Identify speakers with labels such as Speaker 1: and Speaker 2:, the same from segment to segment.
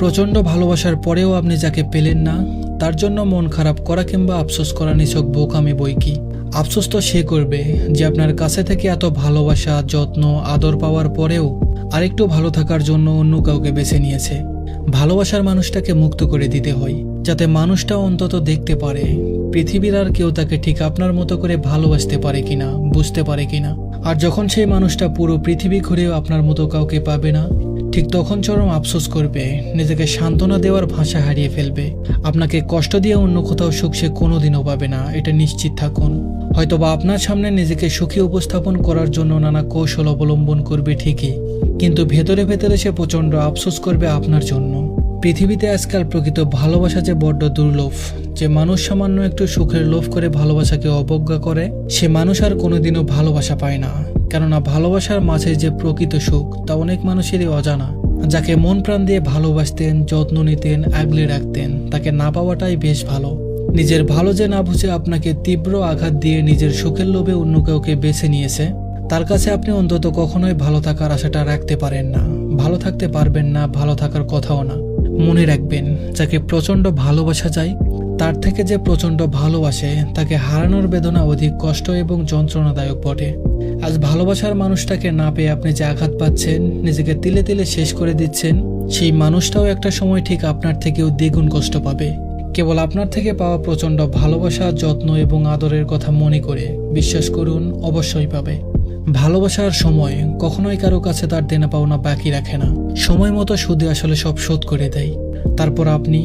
Speaker 1: প্রচণ্ড ভালোবাসার পরেও আপনি যাকে পেলেন না, তার জন্য মন খারাপ করা কিংবা আফসোস করা নিছক বোকামি বই কি। আফসোস তো সে করবে যে আপনার কাছে থেকে এত ভালোবাসা, যত্ন, আদর পাওয়ার পরেও আরেকটু ভালো থাকার জন্য অন্য কাউকে বেছে নিয়েছে। ভালোবাসার মানুষটাকে মুক্ত করে দিতে হয়, যাতে মানুষটা অন্তত দেখতে পারে পৃথিবীর আর কেউ তাকে ঠিক আপনার মতো করে ভালোবাসতে পারে কিনা, বুঝতে পারে কিনা। আর যখন সেই মানুষটা পুরো পৃথিবী ঘুরেও আপনার মতো কাউকে পাবে না, ঠিক তখন চরম আফসোস করবে, নিজেকে সান্ত্বনা দেওয়ার ভাষা হারিয়ে ফেলবে। আপনাকে কষ্ট দিয়ে অন্য কোথাও সুখ সে কোনোদিনও পাবে না, এটা নিশ্চিত থাকুন। হয়তোবা আপনার সামনে নিজেকে সুখী উপস্থাপন করার জন্য নানা কৌশল অবলম্বন করবে ঠিকই, কিন্তু ভেতরে ভেতরে সে প্রচণ্ড আফসোস করবে আপনার জন্য। পৃথিবীতে আজকাল প্রকৃত ভালোবাসা যে বড্ড দুর্লভ। যে মানুষ সামান্য একটু সুখের লোভ করে ভালোবাসাকে অবজ্ঞা করে, সে মানুষ আর কোনোদিনও ভালোবাসা পায় না। কেননা ভালোবাসার মাঝে যে প্রকৃত সুখ, তা অনেক মানুষেরই অজানা। যাকে মন প্রাণ দিয়ে ভালোবাসতেন, যত্ন নিতেন, আগলে রাখতেন, তাকে না পাওয়াটাই বেশ ভালো। নিজের ভালো যে না বুঝে আপনাকে তীব্র আঘাত দিয়ে নিজের সুখের লোভে অন্য কাউকে বেছে নিয়েছে, তার কাছে আপনি অন্তত কখনোই ভালো থাকার আশাটা রাখতে পারেন না, ভালো থাকতে পারবেন না, ভালো থাকার কথাও না। মনে রাখবেন, যাকে প্রচণ্ড ভালোবাসা যায়, তার থেকে যে প্রচণ্ড ভালোবাসে, তাকে হারানোর বেদনা অধিক কষ্ট এবং যন্ত্রণাদায়ক বটে। আজ ভালোবাসার মানুষটাকে না পেয়ে আপনি যে আঘাত পাচ্ছেন, নিজেকে তিলে তিলে শেষ করে দিচ্ছেন, সেই মানুষটাও একটা সময় ঠিক আপনার থেকেও দ্বিগুণ কষ্ট পাবে। কেবল আপনার থেকে পাওয়া প্রচণ্ড ভালোবাসা, যত্ন এবং আদরের কথা মনে করে বিশ্বাস করুন, অবশ্যই পাবে। ভালোবাসার সময় কখনোই কারো কাছে তার দেনা পাওনা বাকি রাখে না। সময় মতো সুদে আসলে সব শোধ করে দেয়। তারপর আপনি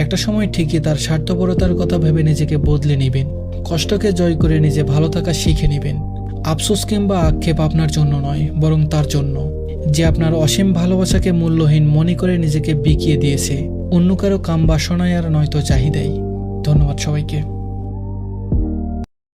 Speaker 1: একটা সময় ঠিকই তার স্বার্থপরতার কথা ভেবে নিজেকে বদলে নেবেন, কষ্টকে জয় করে নিজে ভালো থাকা শিখে নেবেন। আফসোস কিংবা আক্ষেপ আপনার জন্য নয়, বরং তার জন্য, যে আপনার অসীম ভালোবাসাকে মূল্যহীন মনে করে নিজেকে বিকিয়ে দিয়েছে অন্য কারো কাম বাসনায় আর নয়তো চাহিদাই। ধন্যবাদ সবাইকে।